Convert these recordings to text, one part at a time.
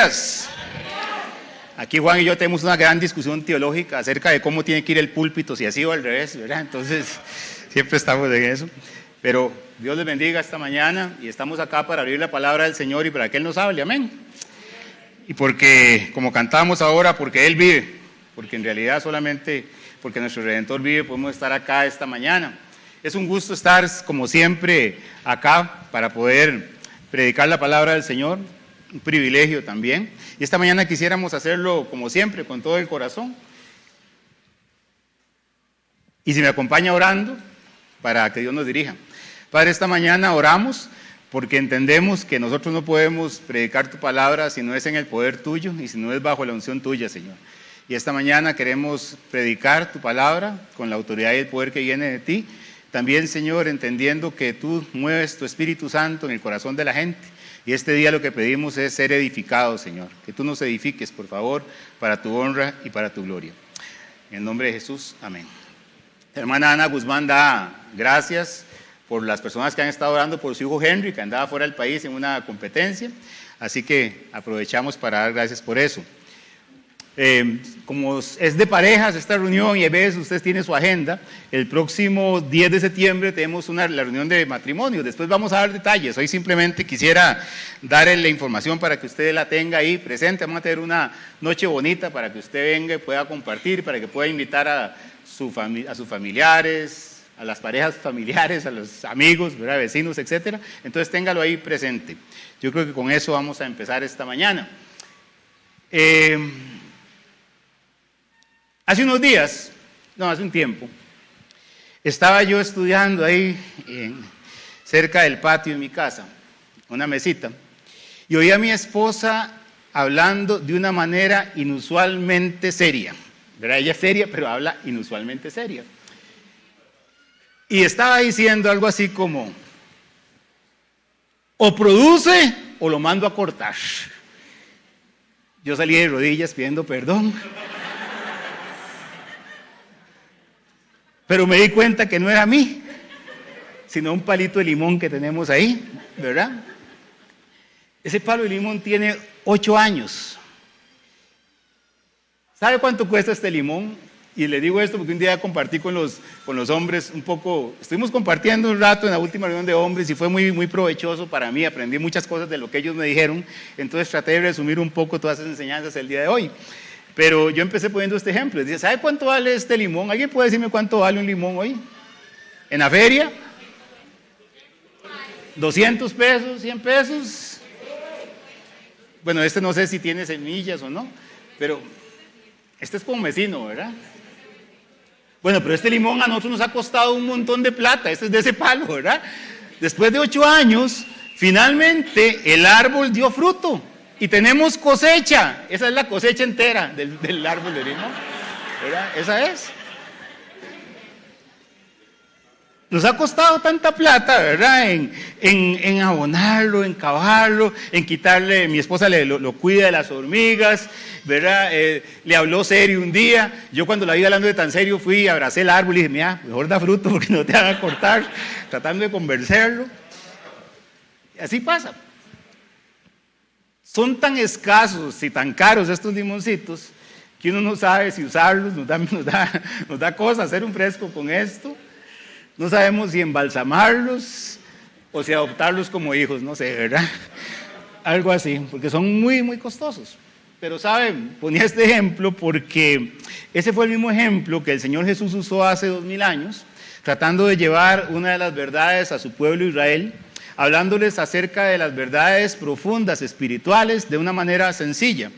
días. Aquí Juan y yo tenemos una gran discusión teológica acerca de cómo tiene que ir el púlpito, si así o al revés, ¿verdad? Entonces, siempre estamos en eso. Pero Dios les bendiga esta mañana y estamos acá para abrir la palabra del Señor y para que Él nos hable, amén. Y porque, como cantamos ahora, porque Él vive, porque en realidad solamente porque nuestro Redentor vive podemos estar acá esta mañana. Es un gusto estar, como siempre, acá para poder predicar la palabra del Señor, un privilegio también. Y esta mañana quisiéramos hacerlo, como siempre, con todo el corazón. Y si me acompaña orando, para que Dios nos dirija. Padre, esta mañana oramos porque entendemos que nosotros no podemos predicar tu palabra si no es en el poder tuyo y si no es bajo la unción tuya, Señor. Y esta mañana queremos predicar tu palabra con la autoridad y el poder que viene de ti. También, Señor, entendiendo que tú mueves tu Espíritu Santo en el corazón de la gente. Y este día lo que pedimos es ser edificados, Señor. Que tú nos edifiques, por favor, para tu honra y para tu gloria. En el nombre de Jesús, amén. Hermana Ana Guzmán da gracias por las personas que han estado orando por su hijo Henry, que andaba fuera del país en una competencia. Así que aprovechamos para dar gracias por eso. Como es de parejas esta reunión y a veces usted tiene su agenda, el próximo 10 de septiembre tenemos la reunión de matrimonio. Después vamos a dar detalles. Hoy simplemente quisiera darle la información para que usted la tenga ahí presente. Vamos a tener una noche bonita para que usted venga y pueda compartir, para que pueda invitar a sus familiares, a las parejas familiares, a los amigos, ¿verdad? Vecinos, etc. Entonces téngalo ahí presente. Yo creo que con eso vamos a empezar esta mañana. Hace unos días, hace un tiempo, estaba yo estudiando ahí cerca del patio de mi casa, una mesita, y oí a mi esposa hablando de una manera inusualmente seria. ¿Verdad? Ella es seria, pero habla inusualmente seria. Y estaba diciendo algo así como, o produce o lo mando a cortar. Yo salí de rodillas pidiendo perdón. Pero me di cuenta que no era a mí, sino un palito de limón que tenemos ahí, ¿verdad? Ese palo de limón tiene 8 años. ¿Sabe cuánto cuesta este limón? Y le digo esto porque un día compartí con los hombres un poco, estuvimos compartiendo un rato en la última reunión de hombres y fue muy, muy provechoso para mí, aprendí muchas cosas de lo que ellos me dijeron, entonces traté de resumir un poco todas esas enseñanzas el día de hoy. Pero yo empecé poniendo este ejemplo. Dice, ¿sabe cuánto vale este limón? ¿Alguien puede decirme cuánto vale un limón hoy? ¿En la feria? ¿200 pesos? ¿100 pesos? Bueno, este no sé si tiene semillas o no, pero este es como vecino, ¿verdad? Bueno, pero este limón a nosotros nos ha costado un montón de plata. Este es de ese palo, ¿verdad? Después de 8 años, finalmente el árbol dio fruto. Y tenemos cosecha, esa es la cosecha entera del árbol de limón, ¿verdad? Esa es. Nos ha costado tanta plata, ¿verdad? En abonarlo, en cavarlo, en quitarle, mi esposa lo cuida de las hormigas, ¿verdad? Le habló serio un día, yo cuando la vi hablando de tan serio fui, abracé el árbol y dije, mira, mejor da fruto porque no te van a cortar, tratando de convencerlo. Y así pasa. Son tan escasos y tan caros estos limoncitos que uno no sabe si usarlos, nos da cosa hacer un fresco con esto. No sabemos si embalsamarlos o si adoptarlos como hijos, no sé, ¿verdad? Algo así, porque son muy, muy costosos. Pero saben, ponía este ejemplo porque ese fue el mismo ejemplo que el Señor Jesús usó hace 2000 años, tratando de llevar una de las verdades a su pueblo Israel, hablándoles acerca de las verdades profundas, espirituales, de una manera sencilla.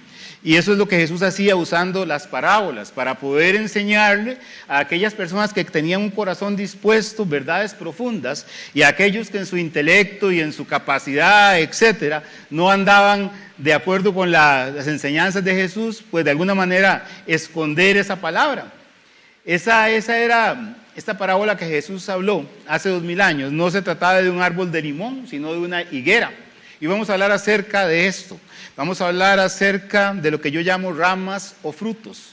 Y eso es lo que Jesús hacía usando las parábolas, para poder enseñarle a aquellas personas que tenían un corazón dispuesto, verdades profundas, y a aquellos que en su intelecto y en su capacidad, etcétera, no andaban de acuerdo con las enseñanzas de Jesús, pues de alguna manera esconder esa palabra. Esa era esta parábola que Jesús habló hace 2000 años. No se trataba de un árbol de limón, sino de una higuera. Y vamos a hablar acerca de esto. Vamos a hablar acerca de lo que yo llamo ramas o frutos.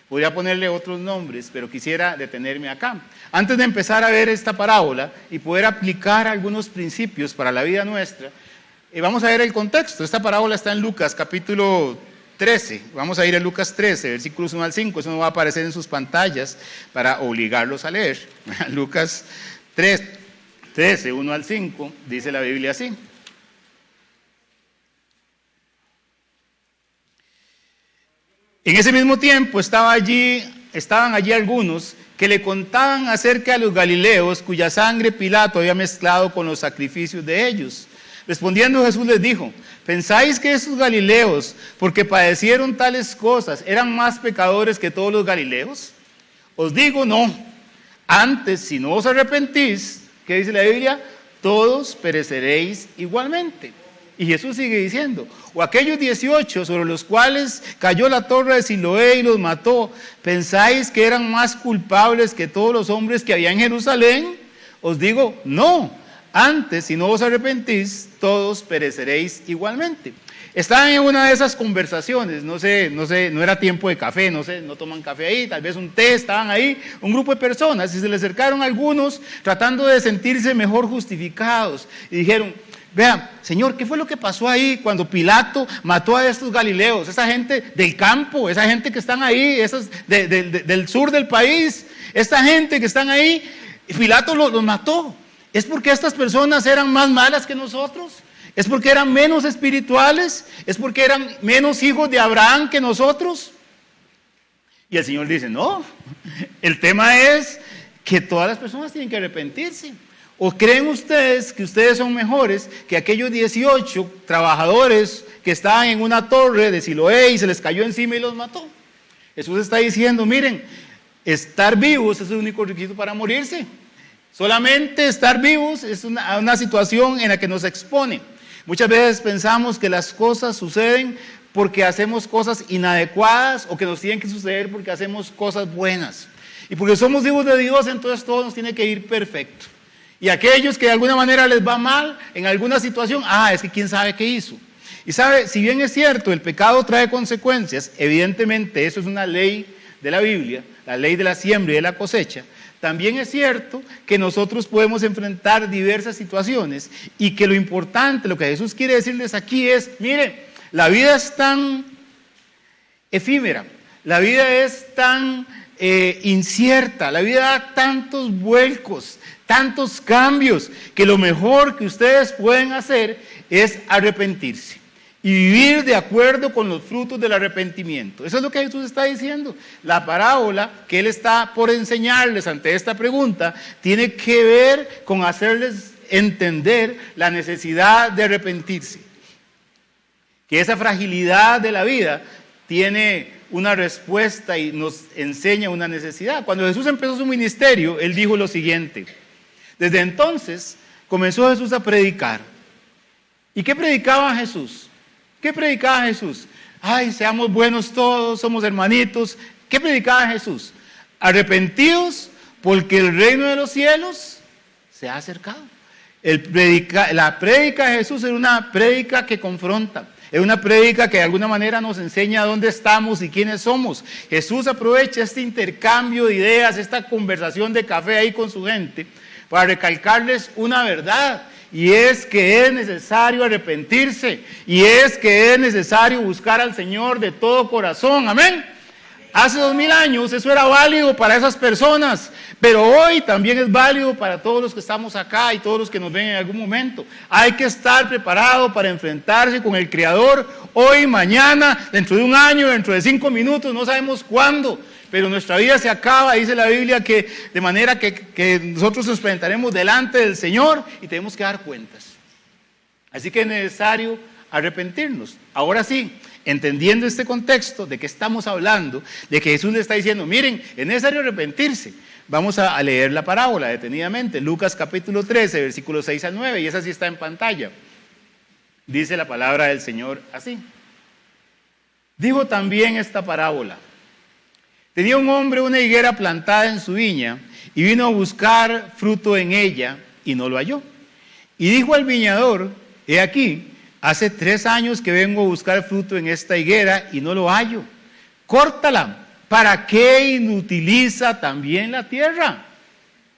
Podría ponerle otros nombres, pero quisiera detenerme acá. Antes de empezar a ver esta parábola y poder aplicar algunos principios para la vida nuestra, vamos a ver el contexto. Esta parábola está en Lucas capítulo 13. Vamos a ir a Lucas 13, versículos 1 al 5. Eso no va a aparecer en sus pantallas para obligarlos a leer. Lucas 13, 1 al 5, dice la Biblia así. En ese mismo tiempo estaban allí algunos que le contaban acerca de los galileos cuya sangre Pilato había mezclado con los sacrificios de ellos. Respondiendo Jesús les dijo: ¿pensáis que esos galileos, porque padecieron tales cosas, eran más pecadores que todos los galileos? Os digo no. Antes, si no os arrepentís, ¿qué dice la Biblia? Todos pereceréis igualmente. Y Jesús sigue diciendo: o aquellos 18 sobre los cuales cayó la torre de Siloé y los mató, ¿pensáis que eran más culpables que todos los hombres que había en Jerusalén? Os digo, no. Antes, si no os arrepentís, todos pereceréis igualmente. Estaban en una de esas conversaciones, no sé, no era tiempo de café, no toman café ahí, tal vez un té, estaban ahí, un grupo de personas, y se le acercaron algunos tratando de sentirse mejor justificados, y dijeron: vean, Señor, ¿qué fue lo que pasó ahí cuando Pilato mató a estos galileos? Esa gente del campo, esa gente que están ahí, esas del sur del país, esta gente que están ahí, Pilato los mató. ¿Es porque estas personas eran más malas que nosotros? ¿Es porque eran menos espirituales? ¿Es porque eran menos hijos de Abraham que nosotros? Y el Señor dice: no, el tema es que todas las personas tienen que arrepentirse. ¿O creen ustedes que ustedes son mejores que aquellos 18 trabajadores que estaban en una torre de Siloé y se les cayó encima y los mató? Jesús está diciendo: miren, estar vivos es el único requisito para morirse. Solamente estar vivos es una situación en la que nos expone. Muchas veces pensamos que las cosas suceden porque hacemos cosas inadecuadas o que nos tienen que suceder porque hacemos cosas buenas. Y porque somos hijos de Dios, entonces todo nos tiene que ir perfecto. Y aquellos que de alguna manera les va mal en alguna situación, es que quién sabe qué hizo. Y sabe, si bien es cierto, el pecado trae consecuencias, evidentemente eso es una ley de la Biblia, la ley de la siembra y de la cosecha. También es cierto que nosotros podemos enfrentar diversas situaciones y que lo importante, lo que Jesús quiere decirles aquí es: mire, la vida es tan efímera, la vida es tan incierta, la vida da tantos vuelcos, tantos cambios, que lo mejor que ustedes pueden hacer es arrepentirse y vivir de acuerdo con los frutos del arrepentimiento. Eso es lo que Jesús está diciendo. La parábola que Él está por enseñarles ante esta pregunta tiene que ver con hacerles entender la necesidad de arrepentirse. Que esa fragilidad de la vida tiene una respuesta y nos enseña una necesidad. Cuando Jesús empezó su ministerio, Él dijo lo siguiente: desde entonces comenzó Jesús a predicar. ¿Y qué predicaba Jesús? ¿Qué predicaba Jesús? Seamos buenos todos, somos hermanitos. ¿Qué predicaba Jesús? Arrepentidos porque el reino de los cielos se ha acercado. La prédica de Jesús era una prédica que confronta. Es una prédica que de alguna manera nos enseña dónde estamos y quiénes somos. Jesús aprovecha este intercambio de ideas, esta conversación de café ahí con su gente, para recalcarles una verdad. Y es que es necesario arrepentirse. Y es que es necesario buscar al Señor de todo corazón. Amén. Hace 2000 años eso era válido para esas personas. Pero hoy también es válido para todos los que estamos acá y todos los que nos ven en algún momento. Hay que estar preparado para enfrentarse con el Creador hoy, mañana, dentro de un año, dentro de 5 minutos, no sabemos cuándo. Pero nuestra vida se acaba, dice la Biblia, que de manera que nosotros nos presentaremos delante del Señor y tenemos que dar cuentas. Así que es necesario arrepentirnos. Ahora sí, entendiendo este contexto de que estamos hablando, de que Jesús le está diciendo: miren, es necesario arrepentirse. Vamos a leer la parábola detenidamente. Lucas capítulo 13, versículos 6 al 9, y esa sí está en pantalla. Dice la palabra del Señor así: dijo también esta parábola. Tenía un hombre una higuera plantada en su viña y vino a buscar fruto en ella y no lo halló. Y dijo al viñador: he aquí, hace 3 años que vengo a buscar fruto en esta higuera y no lo hallo. Córtala. ¿Para qué inutiliza también la tierra?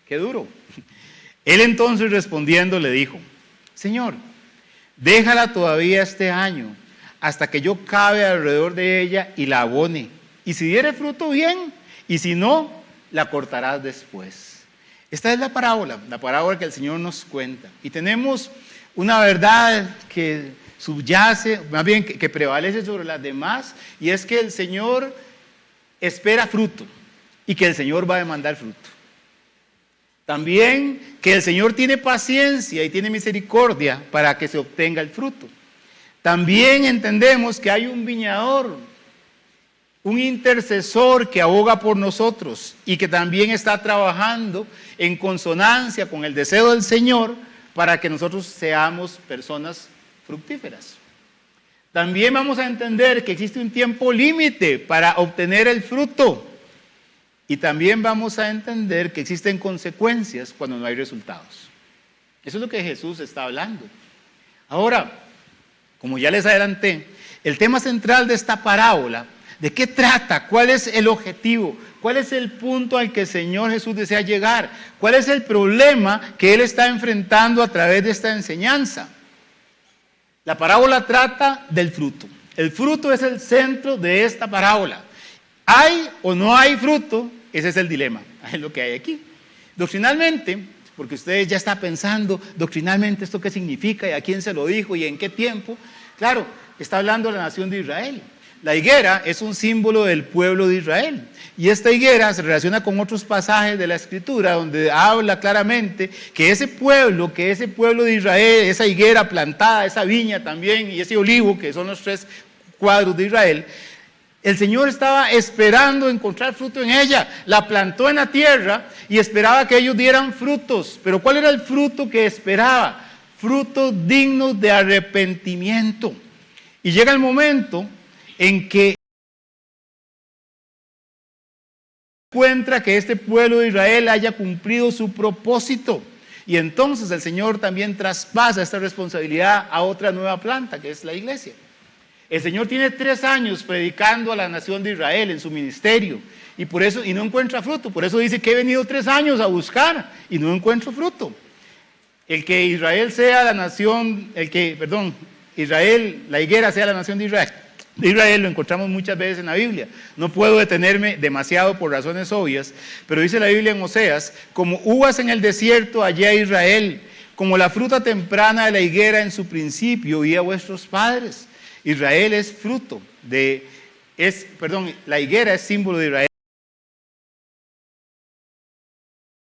Qué duro. Él entonces respondiendo le dijo: Señor, Déjala todavía este año, hasta que yo cabe alrededor de ella y la abone. Y si diere fruto, bien, y si no, la cortarás después. Esta es la parábola que el Señor nos cuenta. Y tenemos una verdad que subyace, más bien que prevalece sobre las demás, y es que el Señor espera fruto y que el Señor va a demandar fruto. También que el Señor tiene paciencia y tiene misericordia para que se obtenga el fruto. También entendemos que hay un viñador, un intercesor que aboga por nosotros y que también está trabajando en consonancia con el deseo del Señor para que nosotros seamos personas fructíferas. También vamos a entender que existe un tiempo límite para obtener el fruto. Y también vamos a entender que existen consecuencias cuando no hay resultados. Eso es lo que Jesús está hablando. Ahora, como ya les adelanté, el tema central de esta parábola, ¿de qué trata? ¿Cuál es el objetivo? ¿Cuál es el punto al que el Señor Jesús desea llegar? ¿Cuál es el problema que Él está enfrentando a través de esta enseñanza? La parábola trata del fruto. El fruto es el centro de esta parábola. ¿Hay o no hay fruto? Ese es el dilema, es lo que hay aquí. Doctrinalmente, porque ustedes ya están pensando, doctrinalmente esto qué significa y a quién se lo dijo y en qué tiempo. Claro, está hablando de la nación de Israel. La higuera es un símbolo del pueblo de Israel. Y esta higuera se relaciona con otros pasajes de la Escritura donde habla claramente que ese pueblo de Israel, esa higuera plantada, esa viña también y ese olivo, que son los tres cuadros de Israel, el Señor estaba esperando encontrar fruto en ella, la plantó en la tierra y esperaba que ellos dieran frutos. Pero ¿cuál era el fruto que esperaba? Frutos dignos de arrepentimiento. Y llega el momento en que encuentra que este pueblo de Israel haya cumplido su propósito. Y entonces el Señor también traspasa esta responsabilidad a otra nueva planta, que es la iglesia. El Señor tiene 3 años predicando a la nación de Israel en su ministerio y por eso no encuentra fruto. Por eso dice que he venido 3 años a buscar y no encuentro fruto. El que Israel sea la nación, Israel, la higuera sea la nación de Israel. De Israel lo encontramos muchas veces en la Biblia. No puedo detenerme demasiado por razones obvias, pero dice la Biblia en Oseas: como uvas en el desierto hallé a Israel, como la fruta temprana de la higuera en su principio vi a vuestros padres. Israel es fruto la higuera es símbolo de Israel.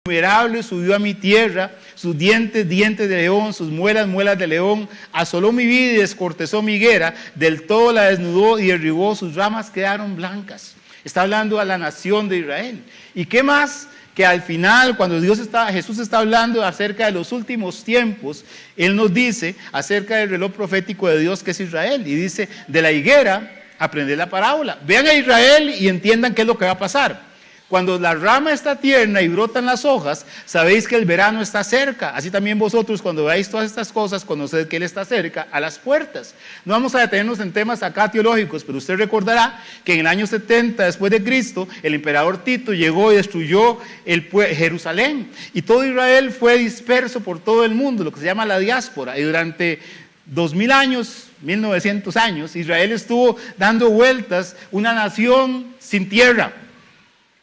Innumerable subió a mi tierra, sus dientes, dientes de león, sus muelas, muelas de león, asoló mi vida y descortezó mi higuera, del todo la desnudó y derribó, sus ramas quedaron blancas. Está hablando a la nación de Israel. ¿Y qué más? Que al final, cuando Jesús está hablando acerca de los últimos tiempos, Él nos dice acerca del reloj profético de Dios que es Israel, y dice: de la higuera aprended la parábola. Vean a Israel y entiendan qué es lo que va a pasar. Cuando la rama está tierna y brotan las hojas, sabéis que el verano está cerca. Así también vosotros, cuando veáis todas estas cosas, conoced que Él está cerca, a las puertas. No vamos a detenernos en temas acá teológicos, pero usted recordará que en el año 70 después de Cristo, el emperador Tito llegó y destruyó Jerusalén. Y todo Israel fue disperso por todo el mundo, lo que se llama la diáspora. Y durante 2000 años, 1900 años, Israel estuvo dando vueltas, una nación sin tierra.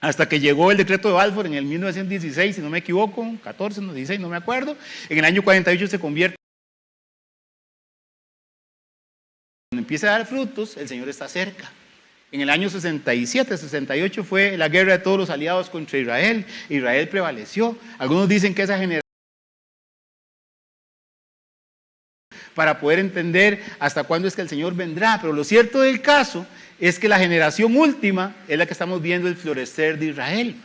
Hasta que llegó el decreto de Balfour en el 1916, si no me equivoco, 14, 16, no me acuerdo. En el año 48 se convierte. Cuando empieza a dar frutos, el Señor está cerca. En el año 67, 68 fue la guerra de todos los aliados contra Israel. Israel prevaleció. Algunos dicen que esa generación, para poder entender hasta cuándo es que el Señor vendrá. Pero lo cierto del caso es que la generación última es la que estamos viendo el florecer de Israel.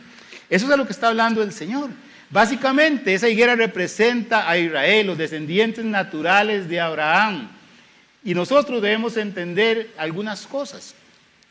Eso es a lo que está hablando el Señor. Básicamente, esa higuera representa a Israel, los descendientes naturales de Abraham. Y nosotros debemos entender algunas cosas.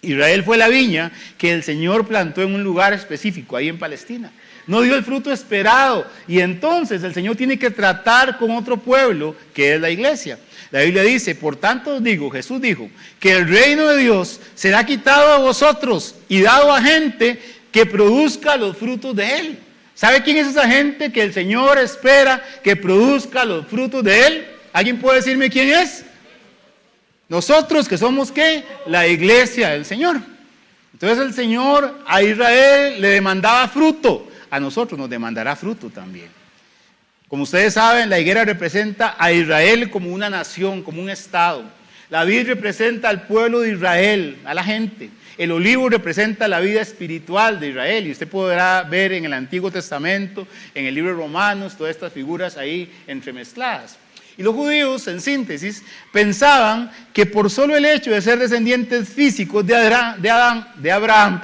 Israel fue la viña que el Señor plantó en un lugar específico, ahí en Palestina. No dio el fruto esperado y entonces el Señor tiene que tratar con otro pueblo que es la iglesia. La Biblia dice: por tanto os digo, Jesús dijo, que el reino de Dios será quitado a vosotros y dado a gente que produzca los frutos de Él. ¿Sabe quién es esa gente que el Señor espera que produzca los frutos de Él? ¿Alguien puede decirme quién es? Nosotros que somos ¿qué? La iglesia del Señor. Entonces el Señor a Israel le demandaba fruto, a nosotros nos demandará fruto también. Como ustedes saben, la higuera representa a Israel como una nación, como un estado. La vid representa al pueblo de Israel, a la gente. El olivo representa la vida espiritual de Israel y usted podrá ver en el Antiguo Testamento, en el libro de Romanos, todas estas figuras ahí entremezcladas. Y los judíos, en síntesis, pensaban que por solo el hecho de ser descendientes físicos de Abraham,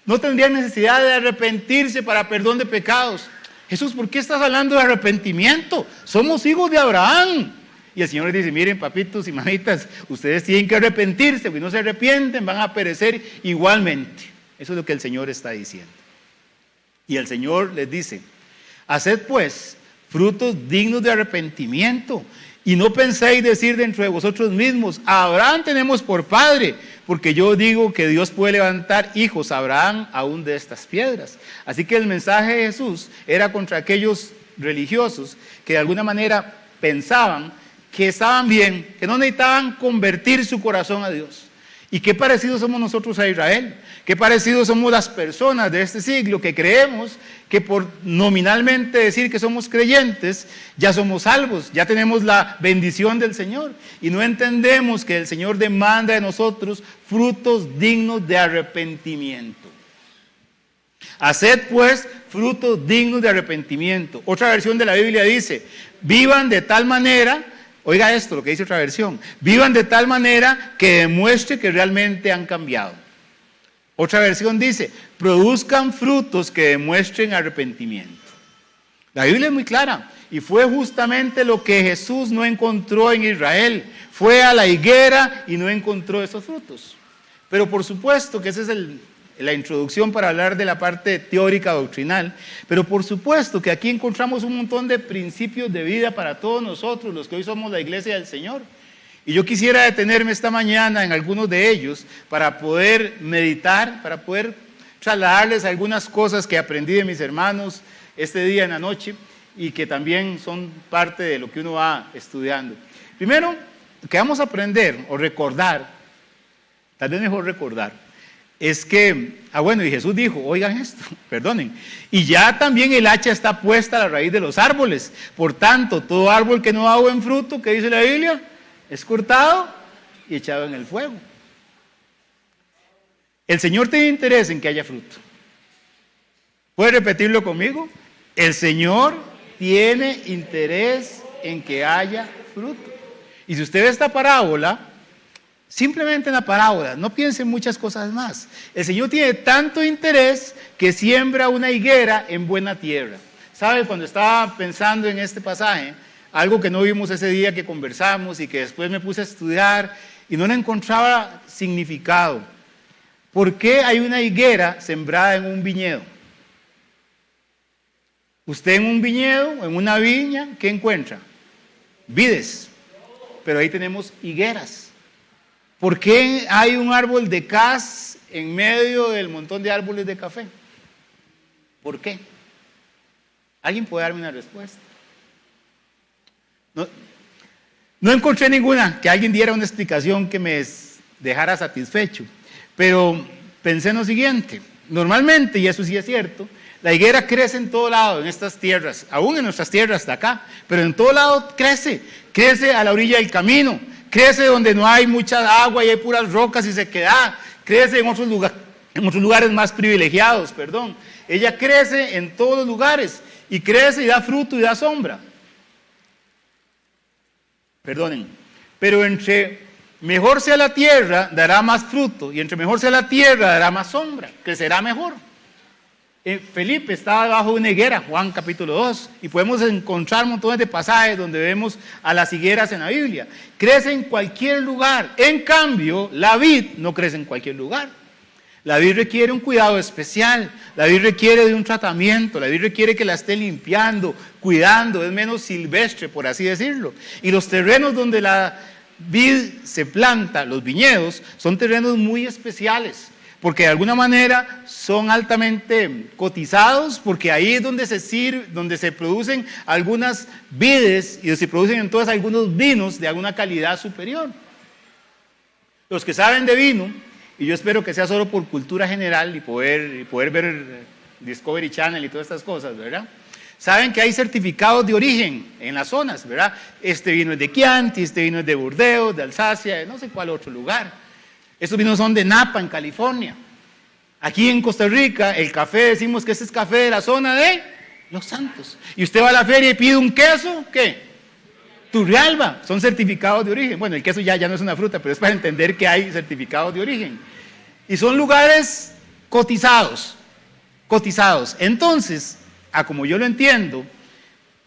no tendrían necesidad de arrepentirse para perdón de pecados. Jesús, ¿por qué estás hablando de arrepentimiento? Somos hijos de Abraham. Y el Señor les dice, miren papitos y mamitas, ustedes tienen que arrepentirse, porque si no se arrepienten van a perecer igualmente. Eso es lo que el Señor está diciendo. Y el Señor les dice, haced pues frutos dignos de arrepentimiento, y no penséis decir dentro de vosotros mismos, a Abraham tenemos por padre, porque yo digo que Dios puede levantar hijos a Abraham aún de estas piedras. Así que el mensaje de Jesús era contra aquellos religiosos que de alguna manera pensaban que estaban bien, que no necesitaban convertir su corazón a Dios. ¿Y qué parecidos somos nosotros a Israel? ¿Qué parecidos somos las personas de este siglo que creemos que por nominalmente decir que somos creyentes, ya somos salvos, ya tenemos la bendición del Señor? Y no entendemos que el Señor demanda de nosotros frutos dignos de arrepentimiento. Haced pues frutos dignos de arrepentimiento. Otra versión de la Biblia dice, vivan de tal manera, oiga esto, lo que dice otra versión, vivan de tal manera que demuestre que realmente han cambiado. Otra versión dice, produzcan frutos que demuestren arrepentimiento. La Biblia es muy clara y fue justamente lo que Jesús no encontró en Israel. Fue a la higuera y no encontró esos frutos. Pero por supuesto que esa es la introducción para hablar de la parte teórica doctrinal, pero por supuesto que aquí encontramos un montón de principios de vida para todos nosotros, los que hoy somos la iglesia del Señor. Y yo quisiera detenerme esta mañana en algunos de ellos para poder meditar, para poder trasladarles algunas cosas que aprendí de mis hermanos este día en la noche y que también son parte de lo que uno va estudiando. Primero, lo que vamos a aprender o recordar, tal vez mejor recordar, es que, y Jesús dijo, oigan esto, perdonen, y ya también el hacha está puesta a la raíz de los árboles. Por tanto, todo árbol que no da buen fruto, ¿qué dice la Biblia? Es cortado y echado en el fuego. El Señor tiene interés en que haya fruto. ¿Puede repetirlo conmigo? El Señor tiene interés en que haya fruto. Y si usted ve esta parábola, simplemente en la parábola, no piense en muchas cosas más. El Señor tiene tanto interés que siembra una higuera en buena tierra. ¿Sabe? Cuando estaba pensando en este pasaje, algo que no vimos ese día que conversamos y que después me puse a estudiar y no le encontraba significado. ¿Por qué hay una higuera sembrada en un viñedo? Usted en un viñedo, en una viña, ¿qué encuentra? Vides. Pero ahí tenemos higueras. ¿Por qué hay un árbol de cas en medio del montón de árboles de café? ¿Por qué? ¿Alguien puede darme una respuesta? No encontré ninguna que alguien diera una explicación que me dejara satisfecho, pero pensé en lo siguiente. Normalmente, y eso sí es cierto, la higuera crece en todo lado, en estas tierras, aún en nuestras tierras de acá, pero en todo lado crece a la orilla del camino, crece donde no hay mucha agua y hay puras rocas y se queda, crece en otros lugares más privilegiados, Ella crece en todos los lugares y crece y da fruto y da sombra. Pero entre mejor sea la tierra, dará más fruto, y entre mejor sea la tierra, dará más sombra, crecerá mejor. Felipe estaba debajo de una higuera, Juan capítulo 2, y podemos encontrar montones de pasajes donde vemos a las higueras en la Biblia. Crece en cualquier lugar, en cambio, la vid no crece en cualquier lugar. La vid requiere un cuidado especial, la vid requiere de un tratamiento, la vid requiere que la esté limpiando, cuidando, es menos silvestre, por así decirlo. Y los terrenos donde la vid se planta, los viñedos, son terrenos muy especiales, porque de alguna manera son altamente cotizados, porque ahí es donde se producen algunas vides y se producen entonces algunos vinos de alguna calidad superior. Los que saben de vino, y yo espero que sea solo por cultura general y poder ver Discovery Channel y todas estas cosas, ¿verdad? Saben que hay certificados de origen en las zonas, ¿verdad? Este vino es de Chianti, este vino es de Burdeos, de Alsacia, de no sé cuál otro lugar. Estos vinos son de Napa, en California. Aquí en Costa Rica, el café, decimos que este es café de la zona de Los Santos. Y usted va a la feria y pide un queso, ¿qué? Turrialba, son certificados de origen. Bueno, el queso ya no es una fruta, pero es para entender que hay certificados de origen. Y son lugares cotizados. Entonces, como yo lo entiendo,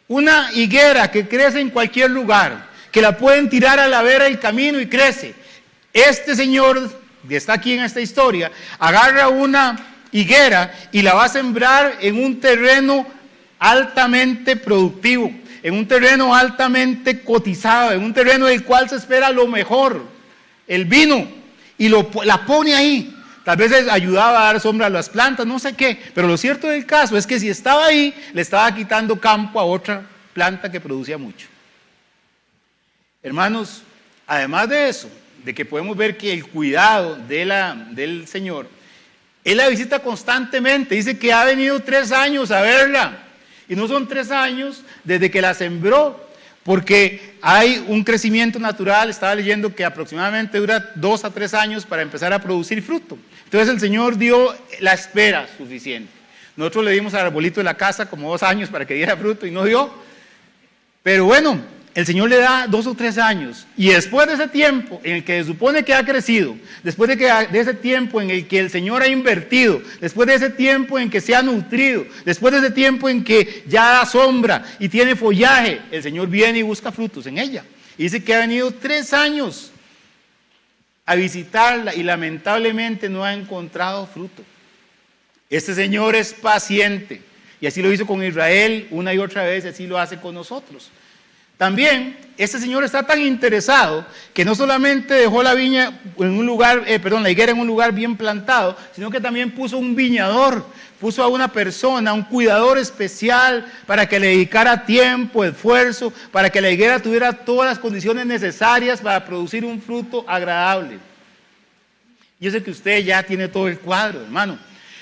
una higuera que crece en cualquier lugar, que la pueden tirar a la vera del camino y crece. Este señor que está aquí en esta historia, agarra una higuera y la va a sembrar en un terreno altamente productivo, en un terreno altamente cotizado, en un terreno del cual se espera lo mejor, el vino, y la pone ahí. Tal vez les ayudaba a dar sombra a las plantas, no sé qué, pero lo cierto del caso es que si estaba ahí, le estaba quitando campo a otra planta que producía mucho. Hermanos, además de eso, de que podemos ver que el cuidado del Señor, Él la visita constantemente, dice que ha venido 3 años a verla, y no son 3 años desde que la sembró, porque hay un crecimiento natural, estaba leyendo que aproximadamente dura 2 a 3 años para empezar a producir fruto. Entonces el Señor dio la espera suficiente. Nosotros le dimos al arbolito de la casa como 2 años para que diera fruto y no dio, pero bueno, el Señor le da 2 o 3 años, y después de ese tiempo en el que se supone que ha crecido, después de ese tiempo en el que el Señor ha invertido, después de ese tiempo en que se ha nutrido, después de ese tiempo en que ya da sombra y tiene follaje, el Señor viene y busca frutos en ella. Y dice que ha venido 3 años a visitarla y lamentablemente no ha encontrado fruto. Este Señor es paciente, y así lo hizo con Israel una y otra vez, y así lo hace con nosotros. También, este Señor está tan interesado que no solamente dejó la viña en un lugar, la higuera en un lugar bien plantado, sino que también puso un viñador, puso a una persona, un cuidador especial para que le dedicara tiempo, esfuerzo, para que la higuera tuviera todas las condiciones necesarias para producir un fruto agradable. Yo sé que usted ya tiene todo el cuadro, hermano.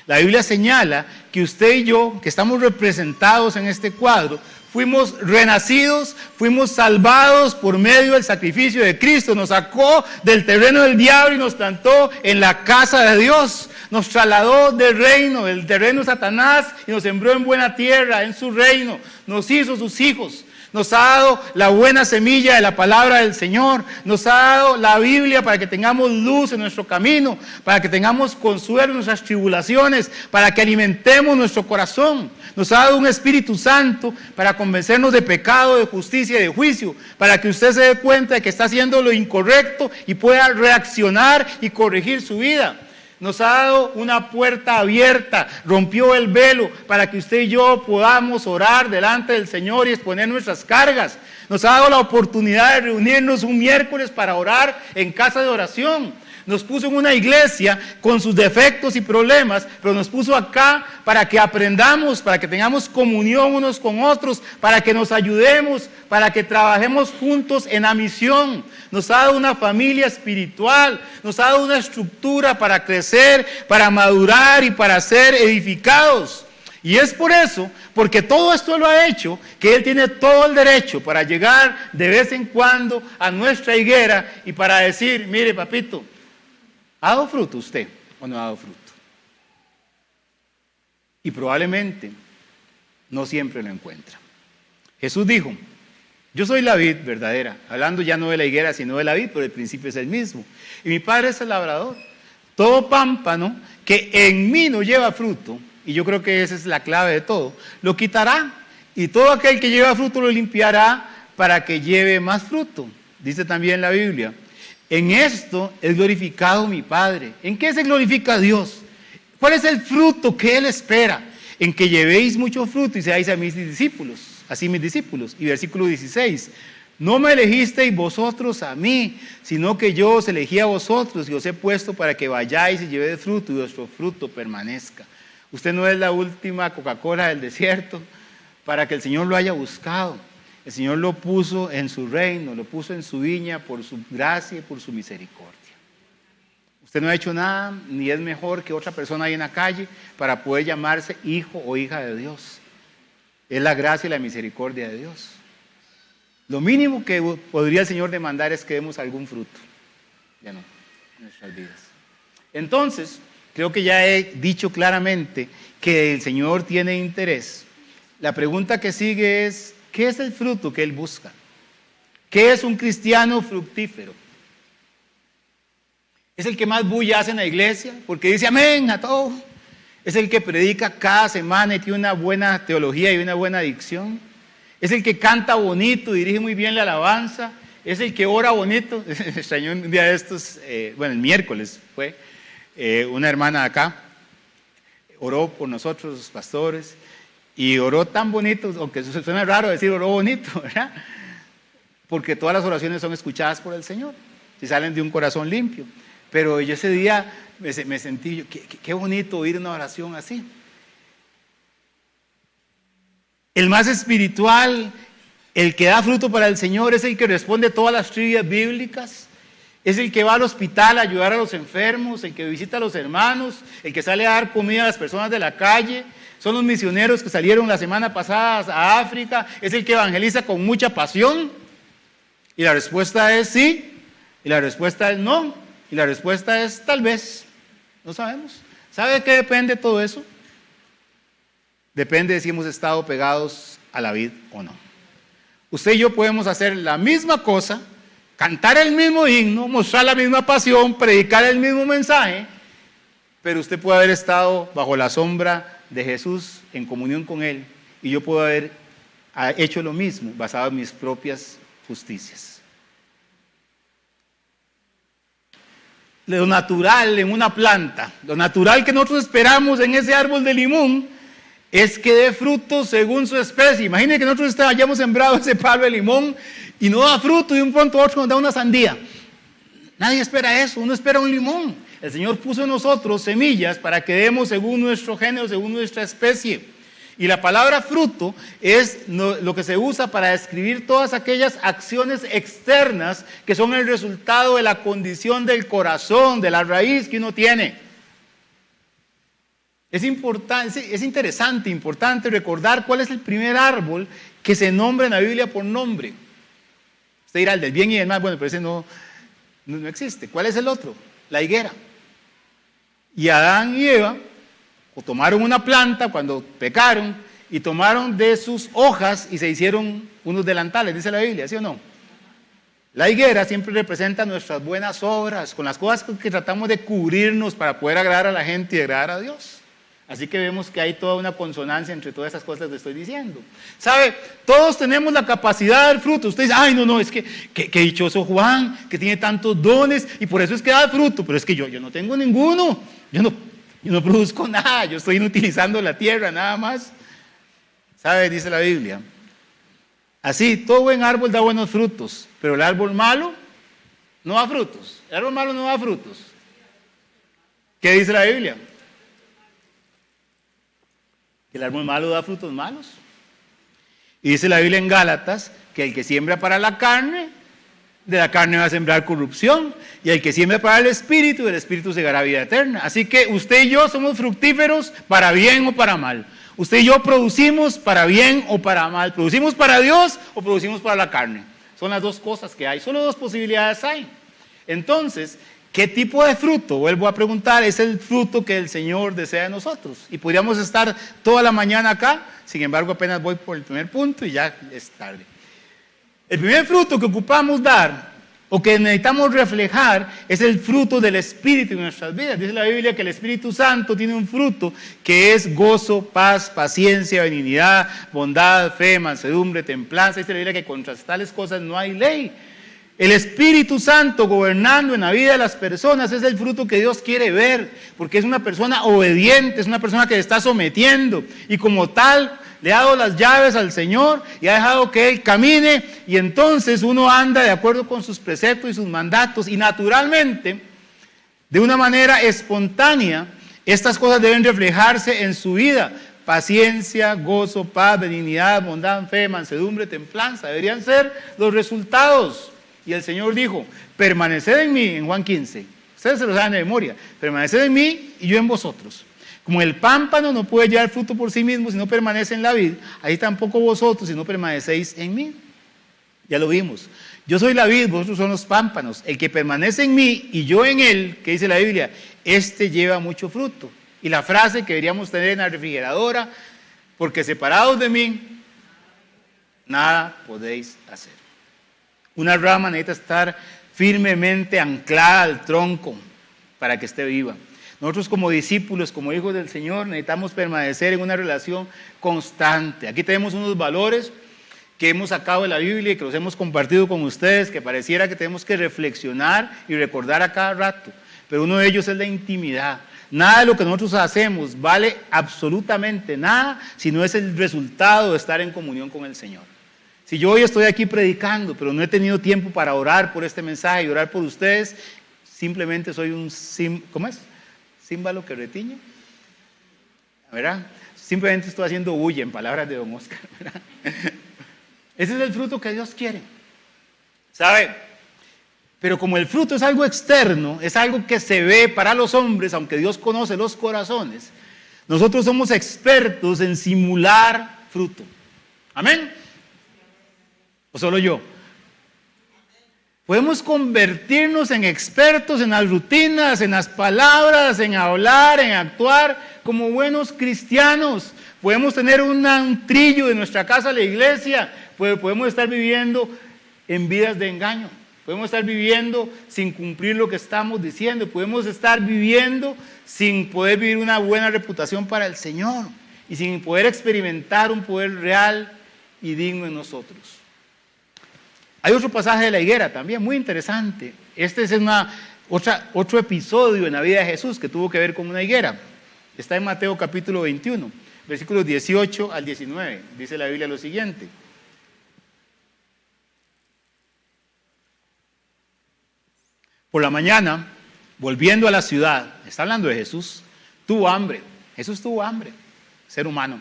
La Biblia señala que usted y yo, que estamos representados en este cuadro, fuimos renacidos, fuimos salvados por medio del sacrificio de Cristo. Nos sacó del terreno del diablo y nos plantó en la casa de Dios. Nos trasladó del terreno de Satanás, y nos sembró en buena tierra, en su reino. Nos hizo sus hijos. Nos ha dado la buena semilla de la palabra del Señor. Nos ha dado la Biblia para que tengamos luz en nuestro camino, para que tengamos consuelo en nuestras tribulaciones, para que alimentemos nuestro corazón. Nos ha dado un Espíritu Santo para convencernos de pecado, de justicia y de juicio, para que usted se dé cuenta de que está haciendo lo incorrecto y pueda reaccionar y corregir su vida. Nos ha dado una puerta abierta, rompió el velo para que usted y yo podamos orar delante del Señor y exponer nuestras cargas. Nos ha dado la oportunidad de reunirnos un miércoles para orar en casa de oración. Nos puso en una iglesia con sus defectos y problemas, pero nos puso acá para que aprendamos, para que tengamos comunión unos con otros, para que nos ayudemos, para que trabajemos juntos en la misión. Nos ha dado una familia espiritual, nos ha dado una estructura para crecer, para madurar y para ser edificados. Y es por eso, porque todo esto lo ha hecho, que Él tiene todo el derecho para llegar de vez en cuando a nuestra higuera y para decir: mire, papito, ¿ha dado fruto usted o no ha dado fruto? Y probablemente no siempre lo encuentra. Jesús dijo: yo soy la vid verdadera, hablando ya no de la higuera sino de la vid, pero el principio es el mismo. Y mi Padre es el labrador. Todo pámpano que en mí no lleva fruto, y yo creo que esa es la clave de todo, lo quitará. Y todo aquel que lleva fruto lo limpiará para que lleve más fruto. Dice también la Biblia: en esto es glorificado mi Padre. ¿En qué se glorifica Dios? ¿Cuál es el fruto que Él espera? En que llevéis mucho fruto y seáis a mis discípulos. Así mis discípulos. Y versículo 16: No me elegisteis vosotros a mí, sino que yo os elegí a vosotros y os he puesto para que vayáis y llevéis fruto y vuestro fruto permanezca. Usted no es la última Coca-Cola del desierto para que el Señor lo haya buscado. El Señor lo puso en su reino, lo puso en su viña por su gracia y por su misericordia. Usted no ha hecho nada, ni es mejor que otra persona ahí en la calle para poder llamarse hijo o hija de Dios. Es la gracia y la misericordia de Dios. Lo mínimo que podría el Señor demandar es que demos algún fruto. Ya no, en nuestras vidas. Entonces, creo que ya he dicho claramente que el Señor tiene interés. La pregunta que sigue es, ¿qué es el fruto que Él busca? ¿Qué es un cristiano fructífero? ¿Es el que más bulla hace en la iglesia? Porque dice amén a todo. ¿Es el que predica cada semana y tiene una buena teología y una buena dicción? ¿Es el que canta bonito y dirige muy bien la alabanza? ¿Es el que ora bonito? Extrañó un día de estos, el miércoles fue, una hermana de acá oró por nosotros, los pastores, y oró tan bonito, aunque suena raro decir oró bonito, ¿verdad? Porque todas las oraciones son escuchadas por el Señor, si salen de un corazón limpio. Pero yo ese día me sentí, qué bonito oír una oración así. El más espiritual, el que da fruto para el Señor, es el que responde todas las trivias bíblicas, es el que va al hospital a ayudar a los enfermos, el que visita a los hermanos, el que sale a dar comida a las personas de la calle. Son los misioneros que salieron la semana pasada a África, es el que evangeliza con mucha pasión. Y la respuesta es sí, y la respuesta es no, y la respuesta es tal vez, no sabemos. ¿Sabe de qué depende todo eso? Depende de si hemos estado pegados a la vid o no. Usted y yo podemos hacer la misma cosa, cantar el mismo himno, mostrar la misma pasión, predicar el mismo mensaje, pero usted puede haber estado bajo la sombra de Jesús en comunión con Él y yo puedo haber hecho lo mismo basado en mis propias justicias. Lo natural en una planta, lo natural que nosotros esperamos en ese árbol de limón es que dé fruto según su especie. Imaginen que nosotros hayamos sembrado ese palo de limón y no da fruto y de un pronto a otro nos da una sandía. Nadie espera eso, uno espera un limón. El Señor puso en nosotros semillas para que demos según nuestro género, según nuestra especie. Y la palabra fruto es lo que se usa para describir todas aquellas acciones externas que son el resultado de la condición del corazón, de la raíz que uno tiene. Es importante recordar cuál es el primer árbol que se nombra en la Biblia por nombre. Usted dirá el del bien y del mal, bueno, pero ese no existe. ¿Cuál es el otro? La higuera. Y Adán y Eva tomaron una planta cuando pecaron y tomaron de sus hojas y se hicieron unos delantales, dice la Biblia, ¿sí o no? La higuera siempre representa nuestras buenas obras, con las cosas que tratamos de cubrirnos para poder agradar a la gente y agradar a Dios. Así que vemos que hay toda una consonancia entre todas esas cosas que estoy diciendo. ¿Sabe? Todos tenemos la capacidad del fruto. Usted dice, ay, no, es que dichoso Juan, que tiene tantos dones y por eso es que da fruto. Pero es que yo no tengo ninguno. Yo no produzco nada. Yo estoy inutilizando la tierra, nada más. ¿Sabe? Dice la Biblia. Así, todo buen árbol da buenos frutos, pero el árbol malo no da frutos. El árbol malo no da frutos. ¿Qué dice la Biblia? Que el árbol malo da frutos malos. Y dice la Biblia en Gálatas que el que siembra para la carne, de la carne va a sembrar corrupción, y el que siembra para el espíritu, del espíritu segará vida eterna. Así que usted y yo somos fructíferos para bien o para mal. Usted y yo producimos para bien o para mal. Producimos para Dios o producimos para la carne. Son las dos cosas que hay. Solo dos posibilidades hay. Entonces, ¿qué tipo de fruto? Vuelvo a preguntar, es el fruto que el Señor desea de nosotros. Y podríamos estar toda la mañana acá, sin embargo apenas voy por el primer punto y ya es tarde. El primer fruto que ocupamos dar, o que necesitamos reflejar, es el fruto del Espíritu en nuestras vidas. Dice la Biblia que el Espíritu Santo tiene un fruto que es gozo, paz, paciencia, benignidad, bondad, fe, mansedumbre, templanza. Dice la Biblia que contra tales cosas no hay ley. El Espíritu Santo gobernando en la vida de las personas es el fruto que Dios quiere ver, porque es una persona obediente, es una persona que se está sometiendo y como tal le ha dado las llaves al Señor y ha dejado que Él camine, y entonces uno anda de acuerdo con sus preceptos y sus mandatos, y naturalmente, de una manera espontánea, estas cosas deben reflejarse en su vida. Paciencia, gozo, paz, benignidad, bondad, fe, mansedumbre, templanza. Deberían ser los resultados. Y el Señor dijo, permaneced en mí, en Juan 15. Ustedes se lo saben de memoria. Permaneced en mí y yo en vosotros. Como el pámpano no puede llevar fruto por sí mismo si no permanece en la vid, ahí tampoco vosotros si no permanecéis en mí. Ya lo vimos. Yo soy la vid, vosotros son los pámpanos. El que permanece en mí y yo en él, que dice la Biblia, este lleva mucho fruto. Y la frase que deberíamos tener en la refrigeradora, porque separados de mí, nada podéis hacer. Una rama necesita estar firmemente anclada al tronco para que esté viva. Nosotros como discípulos, como hijos del Señor, necesitamos permanecer en una relación constante. Aquí tenemos unos valores que hemos sacado de la Biblia y que los hemos compartido con ustedes, que pareciera que tenemos que reflexionar y recordar a cada rato. Pero uno de ellos es la intimidad. Nada de lo que nosotros hacemos vale absolutamente nada si no es el resultado de estar en comunión con el Señor. Si yo hoy estoy aquí predicando, pero no he tenido tiempo para orar por este mensaje y orar por ustedes, simplemente soy un címbalo que retiñe, ¿verdad? Simplemente estoy haciendo bulla, en palabras de don Oscar, ¿verdad? Ese es el fruto que Dios quiere, ¿sabe? Pero como el fruto es algo externo, es algo que se ve para los hombres, aunque Dios conoce los corazones, nosotros somos expertos en simular fruto. ¿Amén? ¿O solo yo? Podemos convertirnos en expertos en las rutinas, en las palabras, en hablar, en actuar como buenos cristianos. Podemos tener un trillo de nuestra casa a la iglesia, podemos estar viviendo en vidas de engaño. Podemos estar viviendo sin cumplir lo que estamos diciendo. Podemos estar viviendo sin poder vivir una buena reputación para el Señor y sin poder experimentar un poder real y digno en nosotros. Hay otro pasaje de la higuera también muy interesante. Este es otro episodio en la vida de Jesús que tuvo que ver con una higuera. Está en Mateo capítulo 21, versículos 18 al 19. Dice la Biblia lo siguiente. Por la mañana, volviendo a la ciudad, está hablando de Jesús, tuvo hambre. Jesús tuvo hambre, ser humano,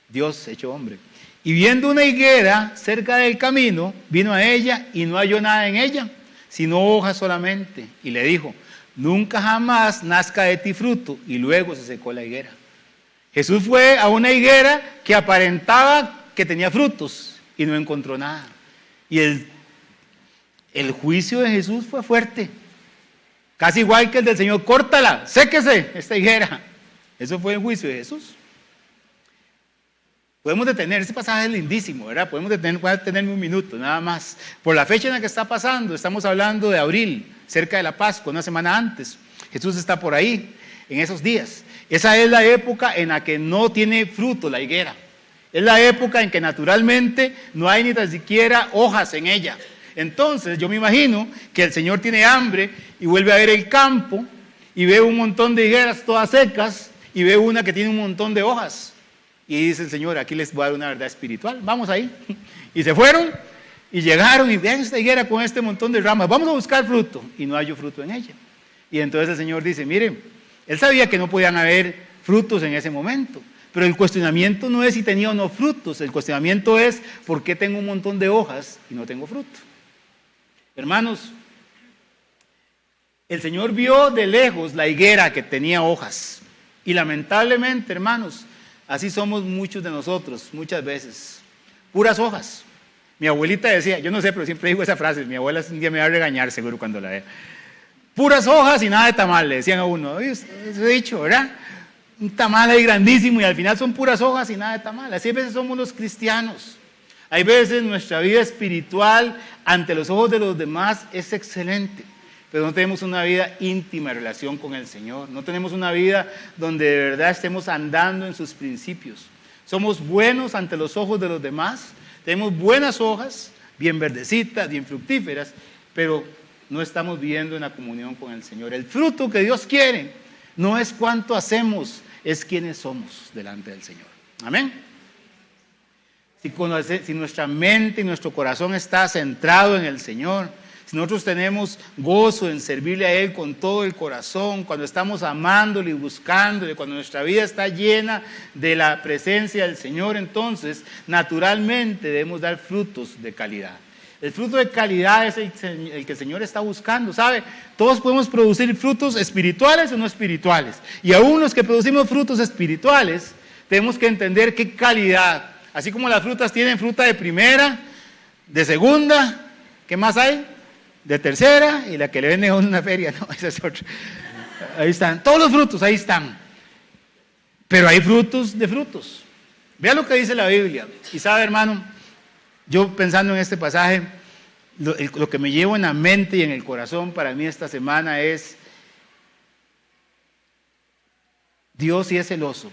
Dios hecho hombre. Y viendo una higuera cerca del camino, vino a ella y no halló nada en ella, sino hojas solamente. Y le dijo, nunca jamás nazca de ti fruto. Y luego se secó la higuera. Jesús fue a una higuera que aparentaba que tenía frutos y no encontró nada. Y el juicio de Jesús fue fuerte, casi igual que el del Señor, córtala, séquese esta higuera. Eso fue el juicio de Jesús. Podemos detener, este pasaje es lindísimo, ¿verdad? Voy a detenerme un minuto, nada más. Por la fecha en la que está pasando, estamos hablando de abril, cerca de la Pascua, una semana antes. Jesús está por ahí, en esos días. Esa es la época en la que no tiene fruto la higuera. Es la época en que naturalmente no hay ni tan siquiera hojas en ella. Entonces yo me imagino que el Señor tiene hambre y vuelve a ver el campo y ve un montón de higueras todas secas y ve una que tiene un montón de hojas. Y dice el Señor, aquí les voy a dar una verdad espiritual, vamos ahí. Y se fueron y llegaron y vean esta higuera con este montón de ramas, vamos a buscar fruto. Y no hay fruto en ella. Y entonces el Señor dice, miren, Él sabía que no podían haber frutos en ese momento. Pero el cuestionamiento no es si tenía o no frutos, el cuestionamiento es ¿por qué tengo un montón de hojas y no tengo fruto? Hermanos, el Señor vio de lejos la higuera que tenía hojas. Y lamentablemente, hermanos, así somos muchos de nosotros, muchas veces. Puras hojas. Mi abuelita decía, yo no sé, pero siempre digo esa frase, mi abuela un día me va a regañar seguro cuando la vea. Puras hojas y nada de tamal, le decían a uno. Oye, eso he dicho, ¿verdad? Un tamal ahí grandísimo y al final son puras hojas y nada de tamal. Así a veces somos los cristianos. Hay veces nuestra vida espiritual ante los ojos de los demás es excelente, pero no tenemos una vida íntima en relación con el Señor. No tenemos una vida donde de verdad estemos andando en sus principios. Somos buenos ante los ojos de los demás, tenemos buenas hojas, bien verdecitas, bien fructíferas, pero no estamos viviendo en la comunión con el Señor. El fruto que Dios quiere no es cuánto hacemos, es quiénes somos delante del Señor. Amén. Si nuestra mente y nuestro corazón está centrado en el Señor, si nosotros tenemos gozo en servirle a Él con todo el corazón, cuando estamos amándole y buscándole, cuando nuestra vida está llena de la presencia del Señor, entonces naturalmente debemos dar frutos de calidad. El fruto de calidad es el que el Señor está buscando, ¿sabe? Todos podemos producir frutos espirituales o no espirituales. Y aún los que producimos frutos espirituales, tenemos que entender qué calidad. Así como las frutas tienen fruta de primera, de segunda, ¿qué más hay? De tercera, y la que le venden en una feria, no, esa es otra. Ahí están, todos los frutos, ahí están. Pero hay frutos de frutos. Vea lo que dice la Biblia. Y sabe, hermano, yo pensando en este pasaje, lo que me llevo en la mente y en el corazón para mí esta semana es: Dios sí es celoso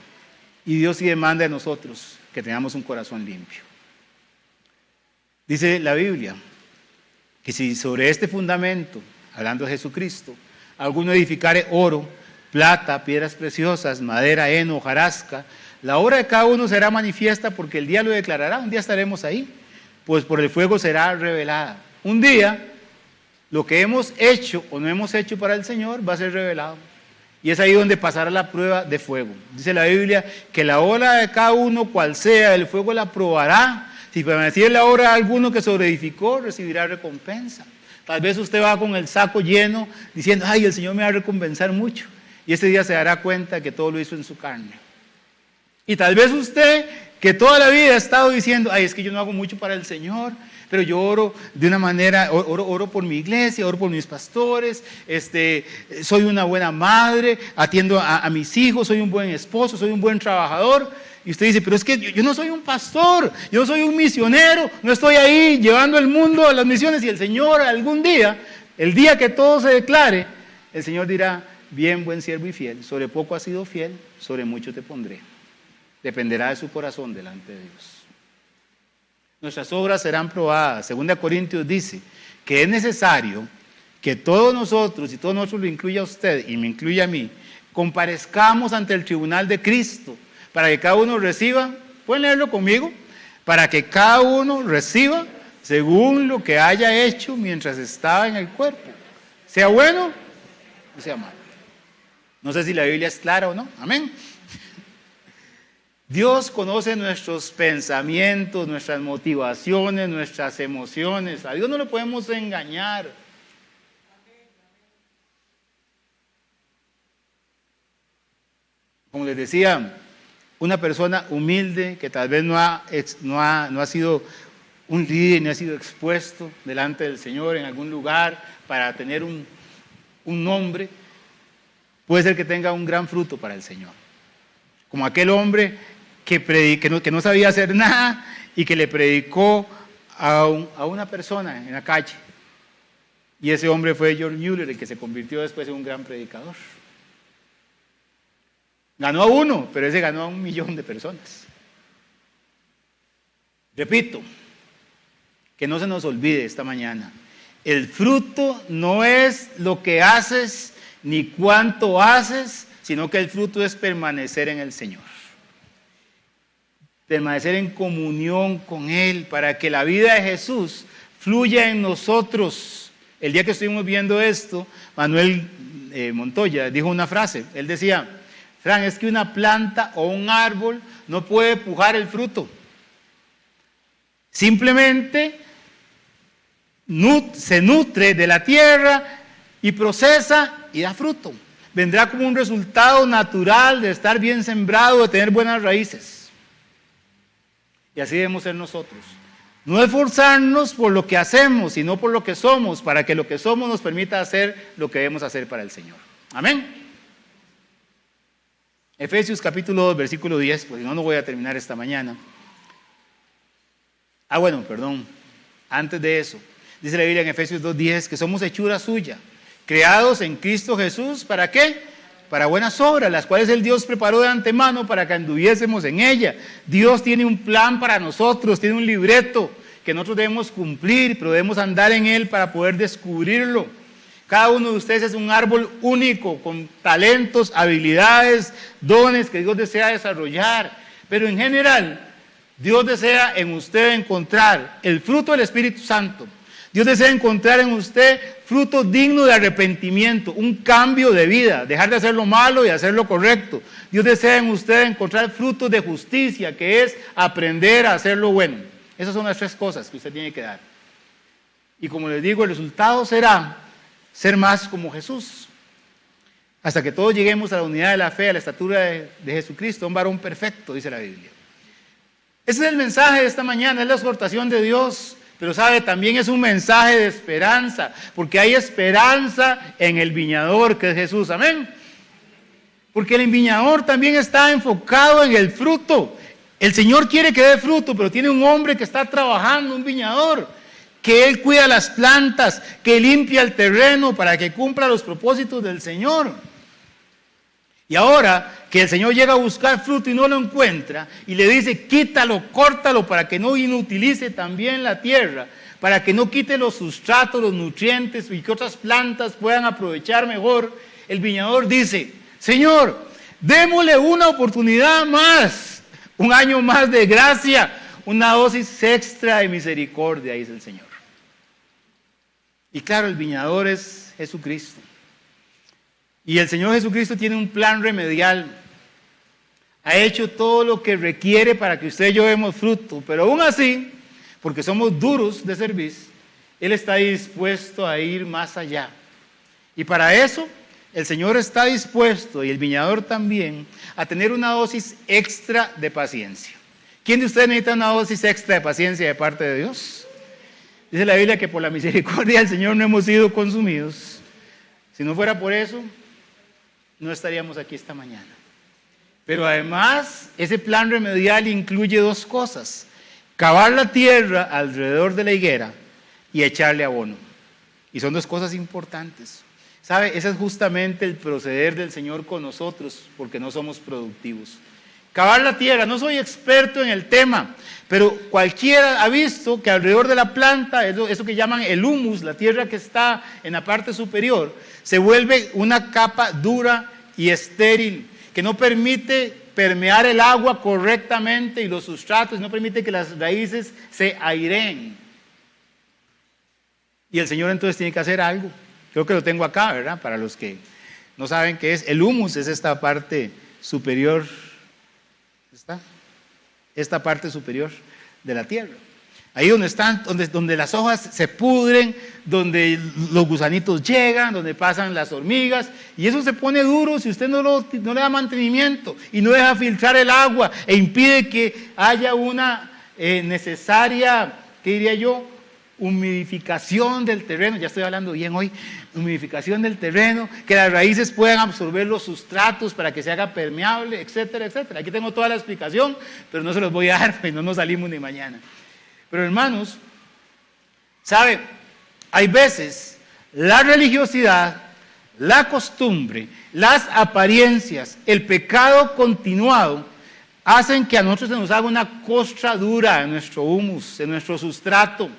y Dios sí demanda de nosotros que tengamos un corazón limpio. Dice la Biblia que si sobre este fundamento, hablando de Jesucristo, alguno edificare oro, plata, piedras preciosas, madera, heno, hojarasca, la obra de cada uno será manifiesta, porque el día lo declarará. Un día estaremos ahí, pues por el fuego será revelada. Un día, lo que hemos hecho o no hemos hecho para el Señor va a ser revelado. Y es ahí donde pasará la prueba de fuego. Dice la Biblia que la obra de cada uno, cual sea, el fuego la probará. Si permaneciera la obra de alguno que sobreedificó, recibirá recompensa. Tal vez usted va con el saco lleno diciendo: ay, el Señor me va a recompensar mucho. Y ese día se dará cuenta que todo lo hizo en su carne. Y tal vez usted, que toda la vida ha estado diciendo: ay, es que yo no hago mucho para el Señor, pero yo oro de una manera, oro por mi iglesia, oro por mis pastores, soy una buena madre, atiendo a mis hijos, soy un buen esposo, soy un buen trabajador. Y usted dice: pero es que yo no soy un pastor, yo no soy un misionero, no estoy ahí llevando el mundo a las misiones. Y el Señor algún día, el día que todo se declare, el Señor dirá: bien, buen siervo y fiel, sobre poco has sido fiel, sobre mucho te pondré. Dependerá de su corazón delante de Dios. Nuestras obras serán probadas. 2 Corintios dice que es necesario que todos nosotros, y todos nosotros lo incluye a usted y me incluye a mí, comparezcamos ante el tribunal de Cristo, para que cada uno reciba, ¿pueden leerlo conmigo? Para que cada uno reciba según lo que haya hecho mientras estaba en el cuerpo, sea bueno o sea malo. No sé si la Biblia es clara o no, amén. Dios conoce nuestros pensamientos, nuestras motivaciones, nuestras emociones. A Dios no lo podemos engañar. Como les decía, una persona humilde que tal vez no ha sido un líder, ni ha sido expuesto delante del Señor en algún lugar para tener un nombre, puede ser que tenga un gran fruto para el Señor. Como aquel hombre que no sabía hacer nada y que le predicó a una persona en la calle. Y ese hombre fue George Mueller, el que se convirtió después en un gran predicador. Ganó a uno, pero ese ganó a 1 millón de personas. Repito, que no se nos olvide esta mañana: el fruto no es lo que haces ni cuánto haces, sino que el fruto es permanecer en el Señor. Permanecer en comunión con Él, para que la vida de Jesús fluya en nosotros. El día que estuvimos viendo esto, Manuel Montoya dijo una frase. Él decía: Fran, es que una planta o un árbol no puede pujar el fruto. Simplemente se nutre de la tierra y procesa y da fruto. Vendrá como un resultado natural de estar bien sembrado, de tener buenas raíces. Y así debemos ser nosotros. No esforzarnos por lo que hacemos, sino por lo que somos, para que lo que somos nos permita hacer lo que debemos hacer para el Señor. Amén. Efesios capítulo 2, versículo 10, pues no voy a terminar esta mañana. Antes de eso, dice la Biblia en Efesios 2:10 que somos hechura suya, creados en Cristo Jesús, ¿para qué? Para buenas obras, las cuales el Dios preparó de antemano para que anduviésemos en ella. Dios tiene un plan para nosotros, tiene un libreto que nosotros debemos cumplir, pero debemos andar en él para poder descubrirlo. Cada uno de ustedes es un árbol único, con talentos, habilidades, dones que Dios desea desarrollar. Pero en general, Dios desea en usted encontrar el fruto del Espíritu Santo. Dios desea encontrar en usted fruto digno de arrepentimiento, un cambio de vida, dejar de hacer lo malo y hacer lo correcto. Dios desea en usted encontrar frutos de justicia, que es aprender a hacer lo bueno. Esas son las 3 cosas que usted tiene que dar. Y como les digo, el resultado será ser más como Jesús. Hasta que todos lleguemos a la unidad de la fe, a la estatura de Jesucristo, un varón perfecto, dice la Biblia. Ese es el mensaje de esta mañana, es la exhortación de Dios. Pero sabe, también es un mensaje de esperanza, porque hay esperanza en el viñador que es Jesús, amén. Porque el viñador también está enfocado en el fruto. El Señor quiere que dé fruto, pero tiene un hombre que está trabajando, un viñador, que Él cuida las plantas, que limpia el terreno para que cumpla los propósitos del Señor. Y ahora que el Señor llega a buscar fruto y no lo encuentra, y le dice, quítalo, córtalo para que no inutilice también la tierra, para que no quite los sustratos, los nutrientes y que otras plantas puedan aprovechar mejor, el viñador dice, Señor, démosle una oportunidad más, un año más de gracia, una dosis extra de misericordia, dice el Señor. Y claro, el viñador es Jesucristo. Y el Señor Jesucristo tiene un plan remedial. Ha hecho todo lo que requiere para que usted y yo demos fruto. Pero aún así, porque somos duros de cerviz, Él está dispuesto a ir más allá. Y para eso, el Señor está dispuesto, y el viñador también, a tener una dosis extra de paciencia. ¿Quién de ustedes necesita una dosis extra de paciencia de parte de Dios? Dice la Biblia que por la misericordia del Señor no hemos sido consumidos. Si no fuera por eso, no estaríamos aquí esta mañana. Pero además, ese plan remedial incluye 2 cosas: cavar la tierra alrededor de la higuera y echarle abono. Y son 2 cosas importantes. ¿Sabe? Ese es justamente el proceder del Señor con nosotros, porque no somos productivos. Cavar la tierra, no soy experto en el tema, pero cualquiera ha visto que alrededor de la planta, eso que llaman el humus, la tierra que está en la parte superior, se vuelve una capa dura y estéril, que no permite permear el agua correctamente y los sustratos, no permite que las raíces se aireen. Y el Señor entonces tiene que hacer algo. Creo que lo tengo acá, ¿verdad? Para los que no saben qué es, el humus es esta parte superior. ¿Está? Esta parte superior de la tierra. Ahí donde están, donde las hojas se pudren, donde los gusanitos llegan, donde pasan las hormigas, y eso se pone duro si usted no le da mantenimiento y no deja filtrar el agua e impide que haya una necesaria, ¿qué diría yo? Humidificación del terreno, ya estoy hablando bien hoy, humidificación del terreno, que las raíces puedan absorber los sustratos para que se haga permeable, etcétera, etcétera. Aquí tengo toda la explicación, pero no se los voy a dar, pues no nos salimos ni mañana. Pero hermanos, ¿sabe? Hay veces la religiosidad, la costumbre, las apariencias, el pecado continuado, hacen que a nosotros se nos haga una costra dura en nuestro humus, en nuestro sustrato.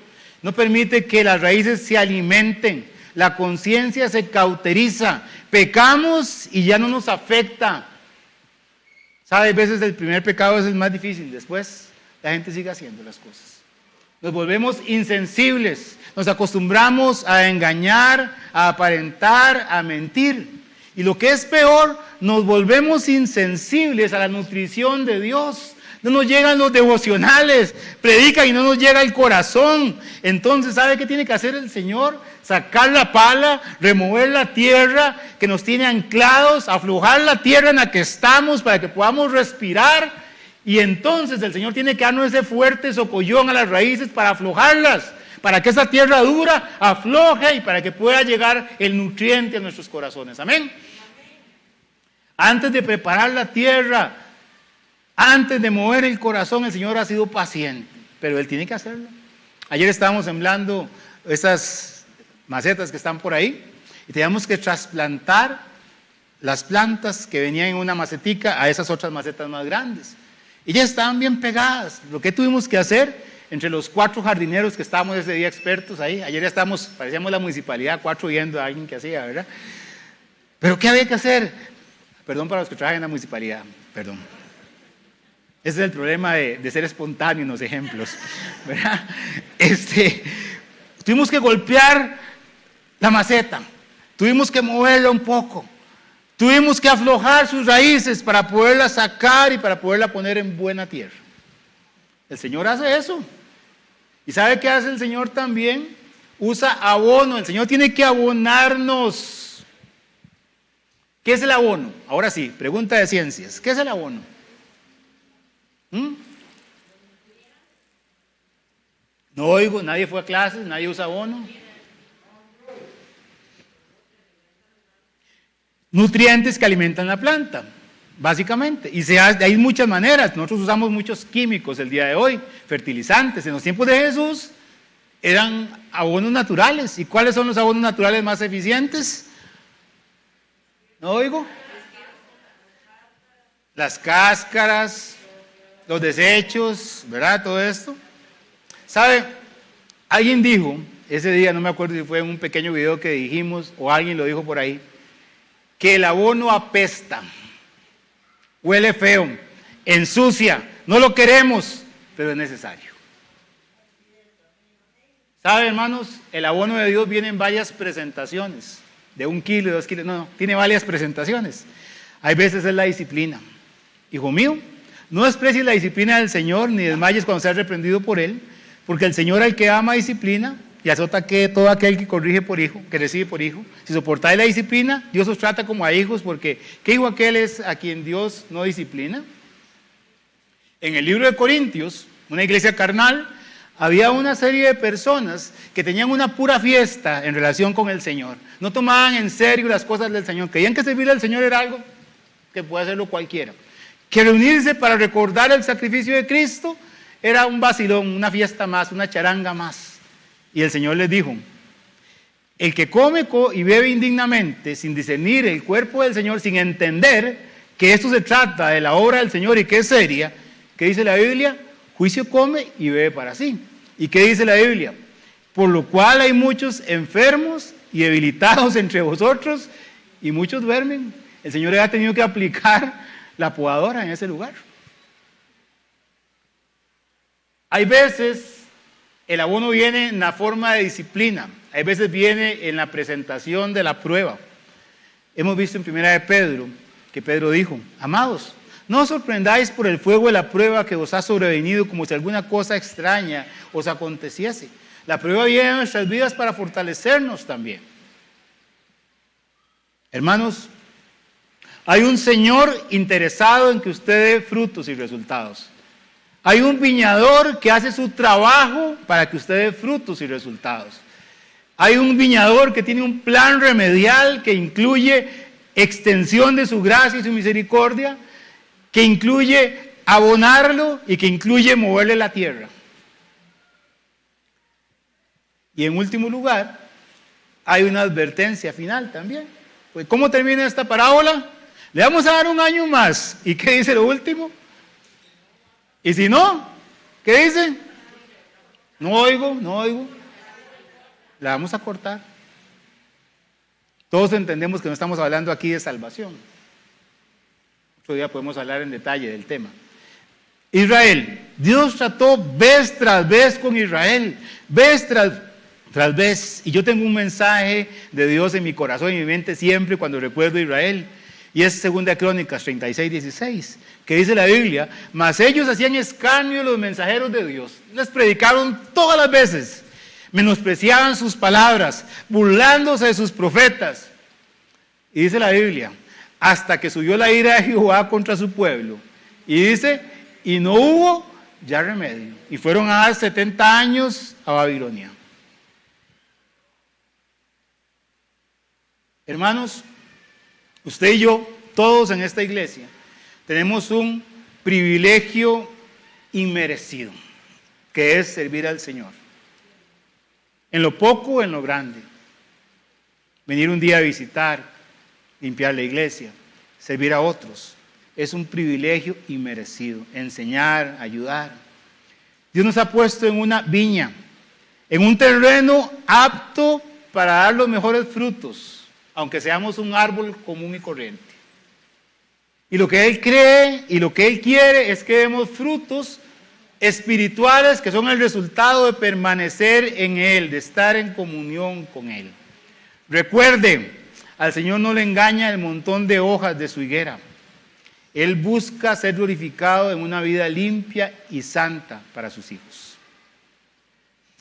No permite que las raíces se alimenten, la conciencia se cauteriza, pecamos y ya no nos afecta. ¿Sabe? A veces el primer pecado es el más difícil, después la gente sigue haciendo las cosas. Nos volvemos insensibles, nos acostumbramos a engañar, a aparentar, a mentir. Y lo que es peor, nos volvemos insensibles a la nutrición de Dios. No nos llegan los devocionales, predican y no nos llega el corazón. Entonces, ¿sabe qué tiene que hacer el Señor? Sacar la pala, remover la tierra que nos tiene anclados, aflojar la tierra en la que estamos para que podamos respirar. Y entonces el Señor tiene que darnos ese fuerte socollón a las raíces para aflojarlas, para que esa tierra dura afloje y para que pueda llegar el nutriente a nuestros corazones. Amén. Antes de preparar la tierra, antes de mover el corazón, el Señor ha sido paciente, pero Él tiene que hacerlo. Ayer estábamos sembrando esas macetas que están por ahí y teníamos que trasplantar las plantas que venían en una macetica a esas otras macetas más grandes. Y ya estaban bien pegadas. Lo que tuvimos que hacer entre los 4 jardineros que estábamos ese día expertos ahí, ayer ya estábamos, parecíamos la municipalidad, 4 viendo a alguien que hacía, ¿verdad? Pero ¿qué había que hacer? Perdón para los que trabajan en la municipalidad, perdón. Ese es el problema de ser espontáneo en los ejemplos, ¿verdad? Tuvimos que golpear la maceta, tuvimos que moverla un poco, tuvimos que aflojar sus raíces para poderla sacar y para poderla poner en buena tierra. El Señor hace eso. ¿Y sabe qué hace el Señor también? Usa abono. El Señor tiene que abonarnos. ¿Qué es el abono? Ahora sí, pregunta de ciencias. ¿Qué es el abono? No oigo, nadie fue a clases, nadie usa abono. Nutrientes que alimentan la planta, básicamente. Y hay muchas maneras. Nosotros usamos muchos químicos el día de hoy, fertilizantes. En los tiempos de Jesús eran abonos naturales. ¿Y cuáles son los abonos naturales más eficientes? ¿No oigo? Las cáscaras, los desechos, ¿verdad? Todo esto. ¿Sabe? Alguien dijo, ese día, no me acuerdo si fue en un pequeño video que dijimos, o alguien lo dijo por ahí, que el abono apesta, huele feo, ensucia, no lo queremos, pero es necesario. ¿Sabe, hermanos? El abono de Dios viene en varias presentaciones, de 1 kilo, 2 kilos, no, tiene varias presentaciones. Hay veces es la disciplina. Hijo mío, no desprecies la disciplina del Señor, ni desmayes cuando seas reprendido por Él, porque el Señor al que ama disciplina, y azota que todo aquel que corrige por hijo, que recibe por hijo. Si soportáis la disciplina, Dios os trata como a hijos, porque ¿qué hijo aquel es a quien Dios no disciplina? En el libro de Corintios, una iglesia carnal, había una serie de personas que tenían una pura fiesta en relación con el Señor. No tomaban en serio las cosas del Señor. Creían que servir al Señor era algo que puede hacerlo cualquiera. Que reunirse para recordar el sacrificio de Cristo era un vacilón, una fiesta más, una charanga más. Y el Señor les dijo, el que come y bebe indignamente, sin discernir el cuerpo del Señor, sin entender que esto se trata de la obra del Señor y que es seria, ¿qué dice la Biblia? Juicio come y bebe para sí. ¿Y qué dice la Biblia? Por lo cual hay muchos enfermos y debilitados entre vosotros y muchos duermen. El Señor ha tenido que aplicar la podadora en ese lugar. Hay veces el abono viene en la forma de disciplina, hay veces viene en la presentación de la prueba. Hemos visto en 1 de Pedro que Pedro dijo, amados, no os sorprendáis por el fuego de la prueba que os ha sobrevenido como si alguna cosa extraña os aconteciese. La prueba viene en nuestras vidas para fortalecernos también. Hermanos, hay un Señor interesado en que usted dé frutos y resultados. Hay un viñador que hace su trabajo para que usted dé frutos y resultados. Hay un viñador que tiene un plan remedial que incluye extensión de su gracia y su misericordia, que incluye abonarlo y que incluye moverle la tierra. Y en último lugar, hay una advertencia final también. Pues, ¿cómo termina esta parábola? Le vamos a dar 1 año más. ¿Y qué dice lo último? Y si no, ¿qué dice? No oigo. La vamos a cortar. Todos entendemos que no estamos hablando aquí de salvación. Otro día podemos hablar en detalle del tema. Israel, Dios trató vez tras vez con Israel, vez tras vez. Y yo tengo un mensaje de Dios en mi corazón y en mi mente siempre cuando recuerdo a Israel. Y es 2 Crónicas 36, 16, que dice la Biblia, mas ellos hacían escarnio de los mensajeros de Dios. Les predicaron todas las veces, menospreciaban sus palabras, burlándose de sus profetas. Y dice la Biblia, hasta que subió la ira de Jehová contra su pueblo. Y dice, y no hubo ya remedio. Y fueron a dar 70 años a Babilonia. Hermanos, usted y yo, todos en esta iglesia, tenemos un privilegio inmerecido, que es servir al Señor. En lo poco o en lo grande. Venir un día a visitar, limpiar la iglesia, servir a otros. Es un privilegio inmerecido. Enseñar, ayudar. Dios nos ha puesto en una viña, en un terreno apto para dar los mejores frutos, aunque seamos un árbol común y corriente. Y lo que Él cree y lo que Él quiere es que demos frutos espirituales que son el resultado de permanecer en Él, de estar en comunión con Él. Recuerde, al Señor no le engaña el montón de hojas de su higuera. Él busca ser glorificado en una vida limpia y santa para sus hijos.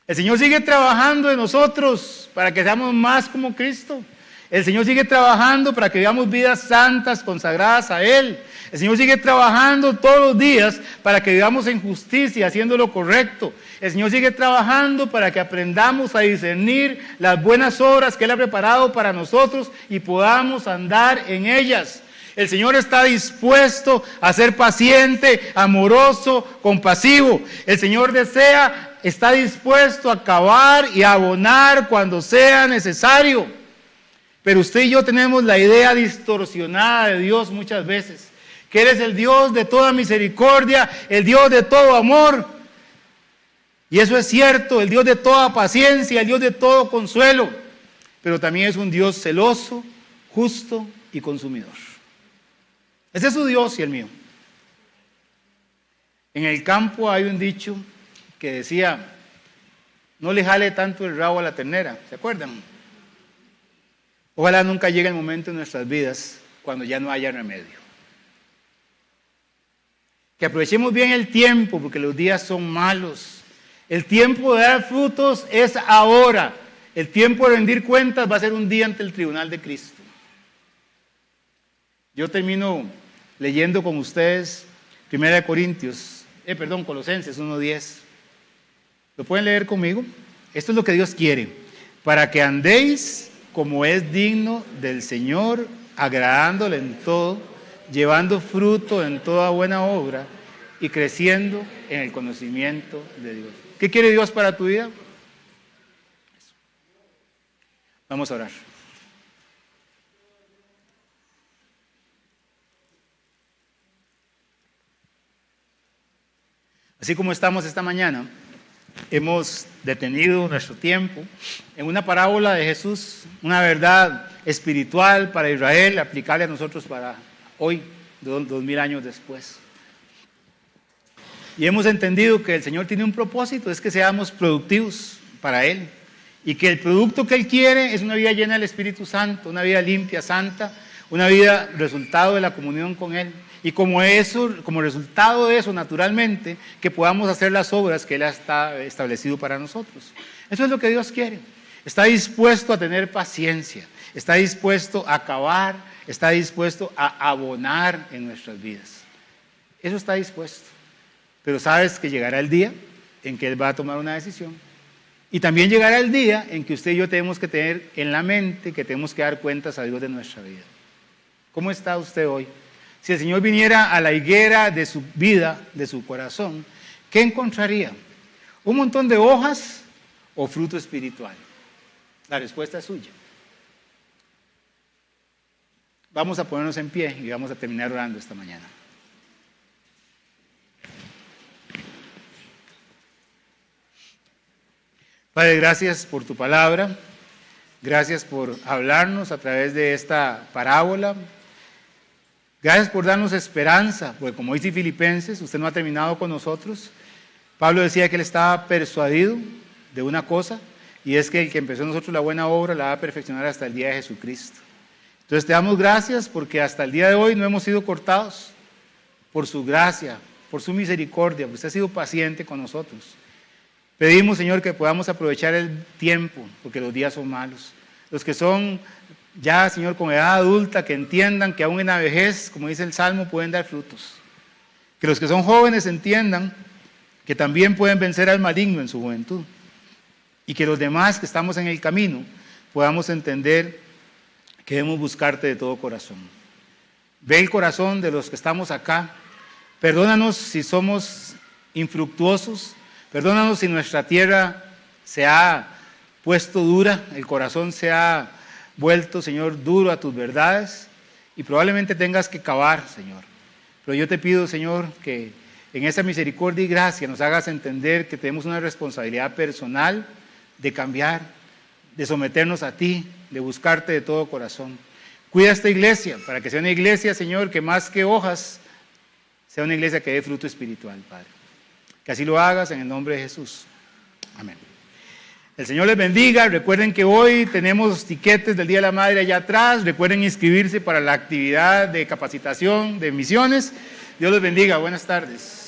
El Señor sigue trabajando en nosotros para que seamos más como Cristo. El Señor sigue trabajando para que vivamos vidas santas, consagradas a Él. El Señor sigue trabajando todos los días para que vivamos en justicia, haciendo lo correcto. El Señor sigue trabajando para que aprendamos a discernir las buenas obras que Él ha preparado para nosotros y podamos andar en ellas. El Señor está dispuesto a ser paciente, amoroso, compasivo. El Señor está dispuesto a acabar y a abonar cuando sea necesario. Pero usted y yo tenemos la idea distorsionada de Dios muchas veces, que Él es el Dios de toda misericordia, el Dios de todo amor. Y eso es cierto, el Dios de toda paciencia, el Dios de todo consuelo. Pero también es un Dios celoso, justo y consumidor. Ese es su Dios y el mío. En el campo hay un dicho que decía, no le jale tanto el rabo a la ternera, ¿se acuerdan? Ojalá nunca llegue el momento en nuestras vidas cuando ya no haya remedio. Que aprovechemos bien el tiempo porque los días son malos. El tiempo de dar frutos es ahora. El tiempo de rendir cuentas va a ser un día ante el tribunal de Cristo. Yo termino leyendo con ustedes Colosenses 1:10. ¿Lo pueden leer conmigo? Esto es lo que Dios quiere, para que andéis como es digno del Señor, agradándole en todo, llevando fruto en toda buena obra y creciendo en el conocimiento de Dios. ¿Qué quiere Dios para tu vida? Vamos a orar. Así como estamos esta mañana, hemos detenido nuestro tiempo en una parábola de Jesús, una verdad espiritual para Israel, aplicable a nosotros para hoy, 2000 años después. Y hemos entendido que el Señor tiene un propósito, es que seamos productivos para Él. Y que el producto que Él quiere es una vida llena del Espíritu Santo, una vida limpia, santa, una vida resultado de la comunión con Él. Y como resultado de eso, naturalmente, que podamos hacer las obras que Él ha establecido para nosotros. Eso es lo que Dios quiere. Está dispuesto a tener paciencia, está dispuesto a acabar, está dispuesto a abonar en nuestras vidas. Eso está dispuesto. Pero sabes que llegará el día en que Él va a tomar una decisión. Y también llegará el día en que usted y yo tenemos que tener en la mente que tenemos que dar cuentas a Dios de nuestra vida. ¿Cómo está usted hoy? Si el Señor viniera a la higuera de su vida, de su corazón, ¿qué encontraría? ¿Un montón de hojas o fruto espiritual? La respuesta es suya. Vamos a ponernos en pie y vamos a terminar orando esta mañana. Padre, gracias por tu palabra. Gracias por hablarnos a través de esta parábola. Gracias por darnos esperanza, porque como dice Filipenses, usted no ha terminado con nosotros. Pablo decía que él estaba persuadido de una cosa, y es que el que empezó en nosotros la buena obra la va a perfeccionar hasta el día de Jesucristo. Entonces te damos gracias porque hasta el día de hoy no hemos sido cortados por su gracia, por su misericordia, porque usted ha sido paciente con nosotros. Pedimos, Señor, que podamos aprovechar el tiempo, porque los días son malos. Los que son ya, Señor, con edad adulta, que entiendan que aún en la vejez, como dice el Salmo, pueden dar frutos. Que los que son jóvenes entiendan que también pueden vencer al maligno en su juventud. Y que los demás que estamos en el camino podamos entender que debemos buscarte de todo corazón. Ve el corazón de los que estamos acá. Perdónanos si somos infructuosos. Perdónanos si nuestra tierra se ha puesto dura, el corazón se ha vuelto, Señor, duro a tus verdades y probablemente tengas que cavar, Señor. Pero yo te pido, Señor, que en esa misericordia y gracia nos hagas entender que tenemos una responsabilidad personal de cambiar, de someternos a ti, de buscarte de todo corazón. Cuida esta iglesia para que sea una iglesia, Señor, que más que hojas, sea una iglesia que dé fruto espiritual, Padre. Que así lo hagas en el nombre de Jesús. Amén. El Señor les bendiga. Recuerden que hoy tenemos tiquetes del Día de la Madre allá atrás. Recuerden inscribirse para la actividad de capacitación de misiones. Dios les bendiga. Buenas tardes.